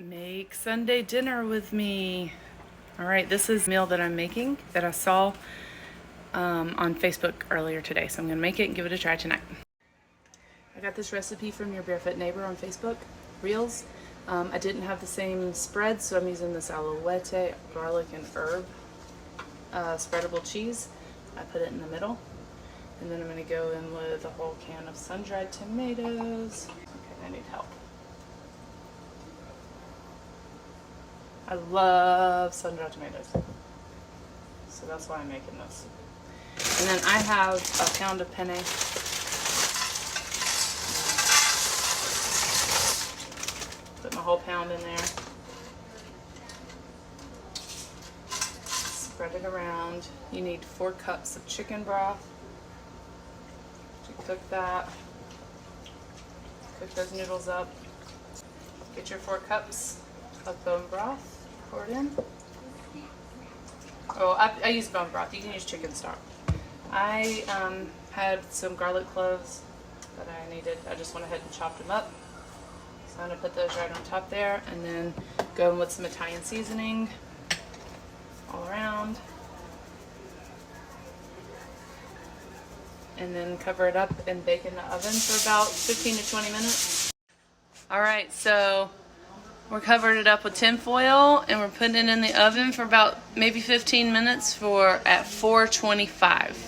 Make Sunday dinner with me. All right, this is a meal that I'm making that I saw on Facebook earlier today. So I'm gonna make it and give it a try tonight. I got this recipe from your barefoot neighbor on Facebook, Reels. I didn't have the same spread, so I'm using this Aloette garlic and herb spreadable cheese. I put it in the middle. And then I'm gonna go in with a whole can of sun-dried tomatoes. Okay, I need help. I love sun-dried tomatoes, so that's why I'm making this. And then I have a pound of penne. Put my whole pound in there. Spread it around. You need 4 cups of chicken broth. You cook that. Cook those noodles up. Get your 4 cups of bone broth. Pour it in. Oh, I use bone broth. You can use chicken stock. I had some garlic cloves that I needed. I just went ahead and chopped them up. So I'm going to put those right on top there, and then go in with some Italian seasoning all around. And then cover it up and bake in the oven for about 15 to 20 minutes. Alright, so we're covering it up with tin foil and we're putting it in the oven for about maybe 15 minutes at 425.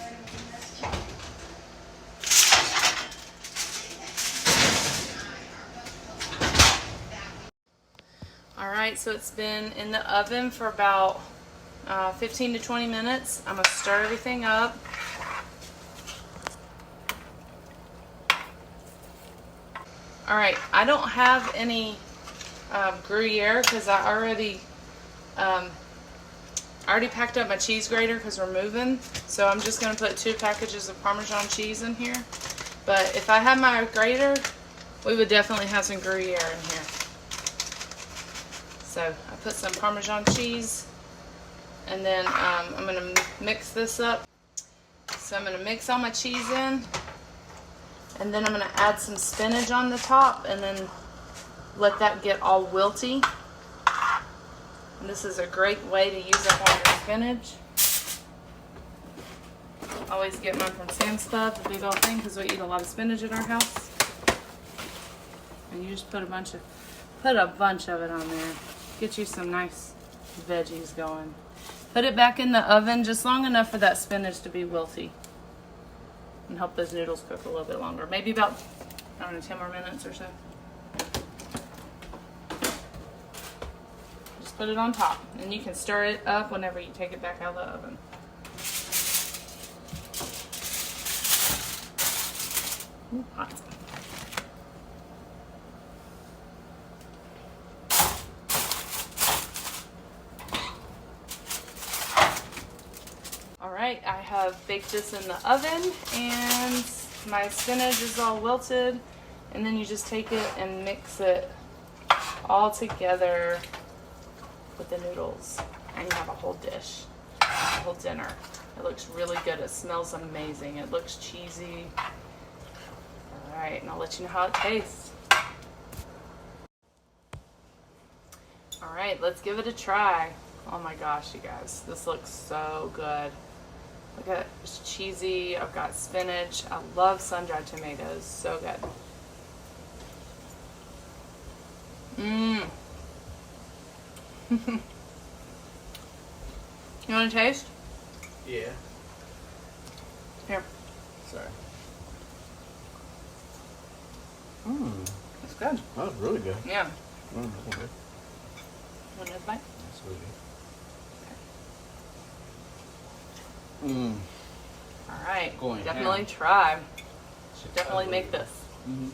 Alright, so it's been in the oven for about 15 to 20 minutes. I'm going to stir everything up. Alright, I don't have any Gruyere because I already packed up my cheese grater because we're moving. So I'm just going to put 2 packages of Parmesan cheese in here. But if I had my grater, we would definitely have some Gruyere in here. So I put some Parmesan cheese, and then I'm going to mix this up. So I'm going to mix all my cheese in, and then I'm going to add some spinach on the top, and then let that get all wilty. And this is a great way to use up all your spinach. Always get mine from Sam's Club, the big old thing, because we eat a lot of spinach at our house. And you just put a bunch of it on there. Get you some nice veggies going. Put it back in the oven just long enough for that spinach to be wilty. And help those noodles cook a little bit longer. Maybe about, I don't know, 10 more minutes or so. Just put it on top. And you can stir it up whenever you take it back out of the oven. Ooh, hot. Alright, I have baked this in the oven and my spinach is all wilted, and then you just take it and mix it all together with the noodles and you have a whole dish, a whole dinner. It looks really good. It smells amazing. It looks cheesy. Alright, and I'll let you know how it tastes. Alright, let's give it a try. Oh my gosh, you guys, this looks so good. Look at it, it's cheesy. I've got spinach. I love sun-dried tomatoes. So good. Mmm. You want to taste? Yeah. Here. Sorry. Mmm. It's good. That was really good. Yeah. Okay. Want another bite? That's really good. All right. Going definitely ham. try. Should definitely make this. Mm-hmm.